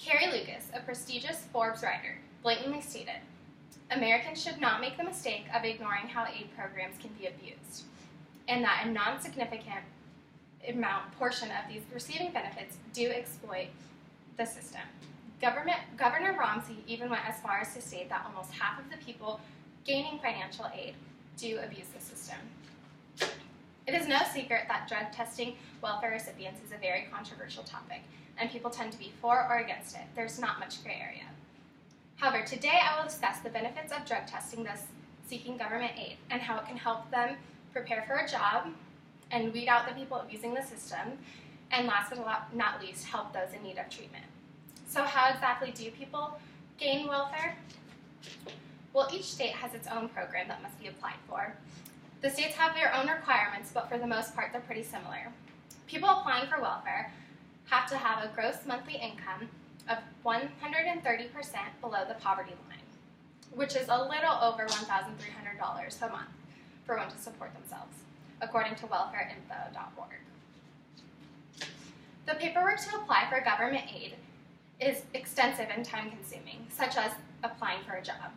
Carrie Lucas, a prestigious Forbes writer, blatantly stated, "Americans should not make the mistake of ignoring how aid programs can be abused, and that a non-significant portion of these receiving benefits do exploit the system." Governor Romney even went as far as to state that almost half of the people gaining financial aid do abuse the system. It is no secret that drug testing welfare recipients is a very controversial topic, and people tend to be for or against it. There's not much gray area. However, today I will discuss the benefits of drug testing those seeking government aid and how it can help them prepare for a job and weed out the people abusing the system, and last but not least, help those in need of treatment. So how exactly do people gain welfare? Well, each state has its own program that must be applied for. The states have their own requirements, but for the most part, they're pretty similar. People applying for welfare have to have a gross monthly income of 130% below the poverty line, which is a little over $1,300 a month for one to support themselves, according to welfareinfo.org. The paperwork to apply for government aid is extensive and time-consuming, such as applying for a job.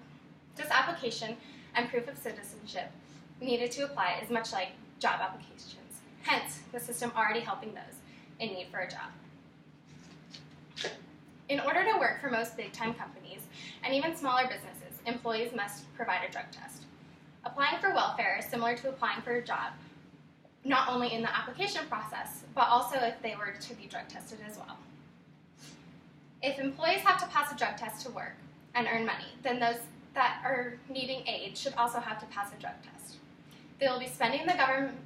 This application and proof of citizenship needed to apply is much like job applications, hence the system already helping those in need for a job. In order to work for most big-time companies and even smaller businesses, employees must provide a drug test. Applying for welfare is similar to applying for a job, not only in the application process, but also if they were to be drug tested as well. If employees have to pass a drug test to work and earn money, then those that are needing aid should also have to pass a drug test. They will be spending the government,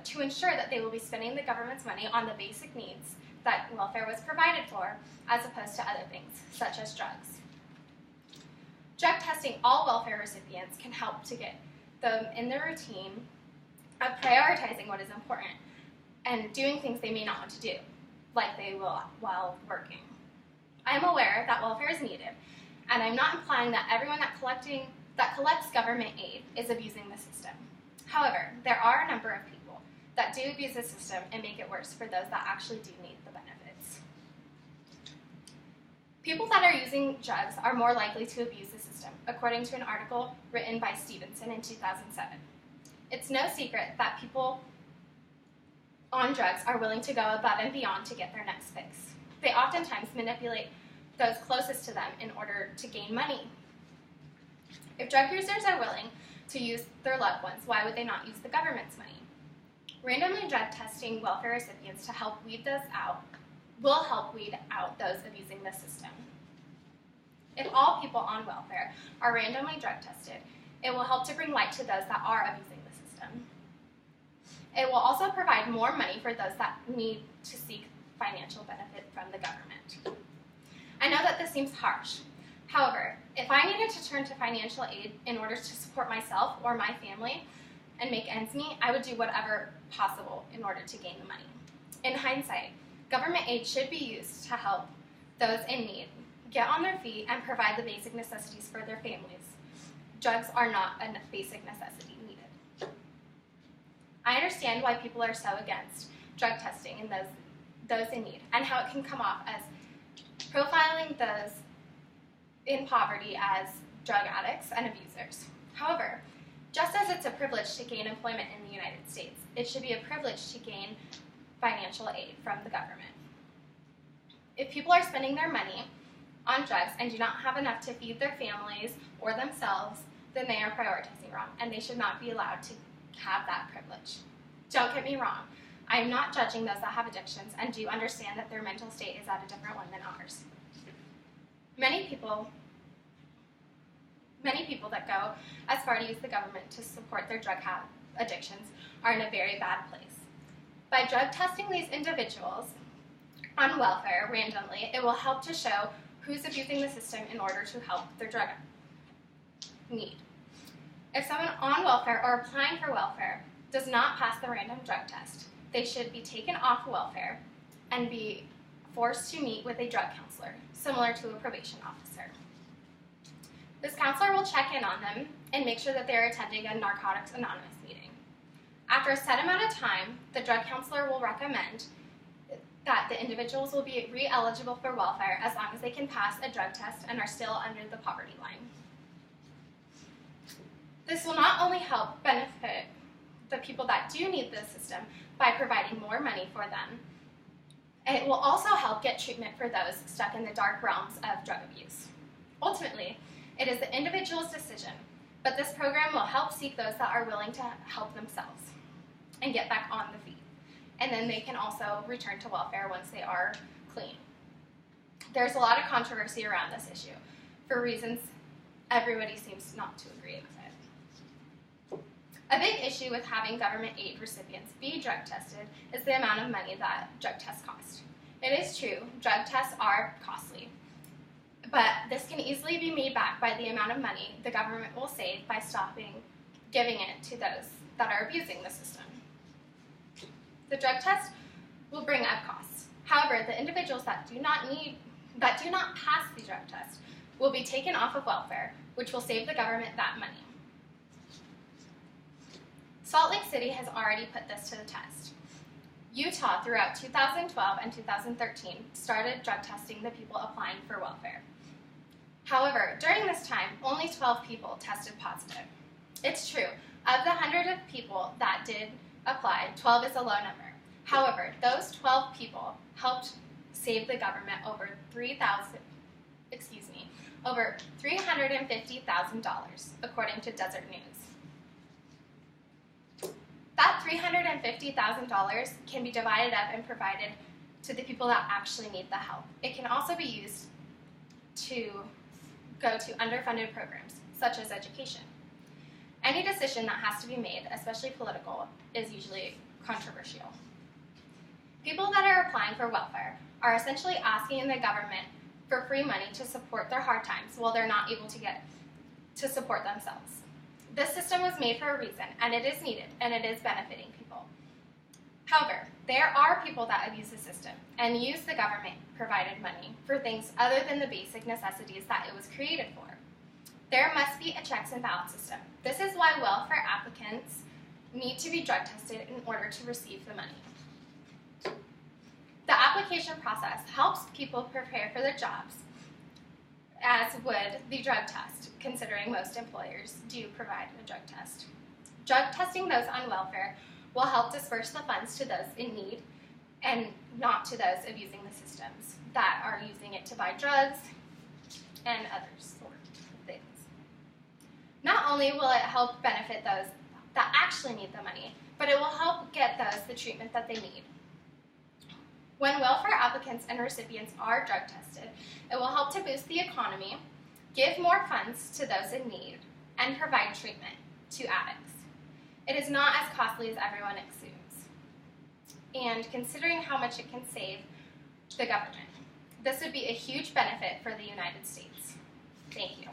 to ensure that they will be spending the government's money on the basic needs that welfare was provided for, as opposed to other things, such as drugs. Drug testing all welfare recipients can help to get them in the routine of prioritizing what is important and doing things they may not want to do, like they will while working. I am aware that welfare is needed, and I'm not implying that everyone that collects government aid is abusing the system. However, there are a number of people that do abuse the system and make it worse for those that actually do need the benefits. People that are using drugs are more likely to abuse the system, according to an article written by Stevenson in 2007. It's no secret that people on drugs are willing to go above and beyond to get their next fix. They oftentimes manipulate those closest to them in order to gain money. If drug users are willing to use their loved ones, why would they not use the government's money? Randomly drug testing welfare recipients to help weed those out will help weed out those abusing the system. If all people on welfare are randomly drug tested, it will help to bring light to those that are abusing the system. It will also provide more money for those that need to seek financial benefit from the government. I know that this seems harsh. However, if I needed to turn to financial aid in order to support myself or my family and make ends meet, I would do whatever possible in order to gain the money. In hindsight, government aid should be used to help those in need get on their feet and provide the basic necessities for their families. Drugs are not a basic necessity needed. I understand why people are so against drug testing and those in need, and how it can come off as profiling those in poverty as drug addicts and abusers. However, just as it's a privilege to gain employment in the United States, it should be a privilege to gain financial aid from the government. If people are spending their money on drugs and do not have enough to feed their families or themselves, then they are prioritizing wrong, and they should not be allowed to have that privilege. Don't get me wrong, I am not judging those that have addictions and do understand that their mental state is at a different one than ours. Many people that go as far to use the government to support their drug addictions are in a very bad place. By drug testing these individuals on welfare randomly, it will help to show who's abusing the system in order to help their drug need. If someone on welfare or applying for welfare does not pass the random drug test, they should be taken off welfare and be forced to meet with a drug counselor, similar to a probation officer. This counselor will check in on them and make sure that they're attending a Narcotics Anonymous meeting. After a set amount of time, the drug counselor will recommend that the individuals will be re-eligible for welfare as long as they can pass a drug test and are still under the poverty line. This will not only help benefit the people that do need the system by providing more money for them, it will also help get treatment for those stuck in the dark realms of drug abuse. Ultimately, it is the individual's decision, but this program will help seek those that are willing to help themselves and get back on the feet. And then they can also return to welfare once they are clean. There's a lot of controversy around this issue for reasons everybody seems not to agree with it. A big issue with having government aid recipients be drug tested is the amount of money that drug tests cost. It is true, drug tests are costly, but this can easily be made back by the amount of money the government will save by stopping giving it to those that are abusing the system. The drug test will bring up costs. However, the individuals that do not pass the drug test will be taken off of welfare, which will save the government that money. Salt Lake City has already put this to the test. Utah, throughout 2012 and 2013, started drug testing the people applying for welfare. However, during this time, only 12 people tested positive. It's true, of the 100 of people that did apply, 12 is a low number. However, those 12 people helped save the government over $350,000, according to Desert News. That $350,000 can be divided up and provided to the people that actually need the help. It can also be used to go to underfunded programs, such as education. Any decision that has to be made, especially political, is usually controversial. People that are applying for welfare are essentially asking the government for free money to support their hard times while they're not able to get to support themselves. This system was made for a reason, and it is needed, and it is benefiting people. However, there are people that abuse the system and use the government-provided money for things other than the basic necessities that it was created for. There must be a checks and balance system. This is why welfare applicants need to be drug tested in order to receive the money. The application process helps people prepare for their jobs, as would the drug test, considering most employers do provide a drug test. Drug testing those on welfare will help disperse the funds to those in need and not to those abusing the systems that are using it to buy drugs and other sorts of things. Not only will it help benefit those that actually need the money, but it will help get those the treatment that they need. When welfare applicants and recipients are drug tested, it will help to boost the economy, give more funds to those in need, and provide treatment to addicts. It is not as costly as everyone assumes. And considering how much it can save the government, this would be a huge benefit for the United States. Thank you.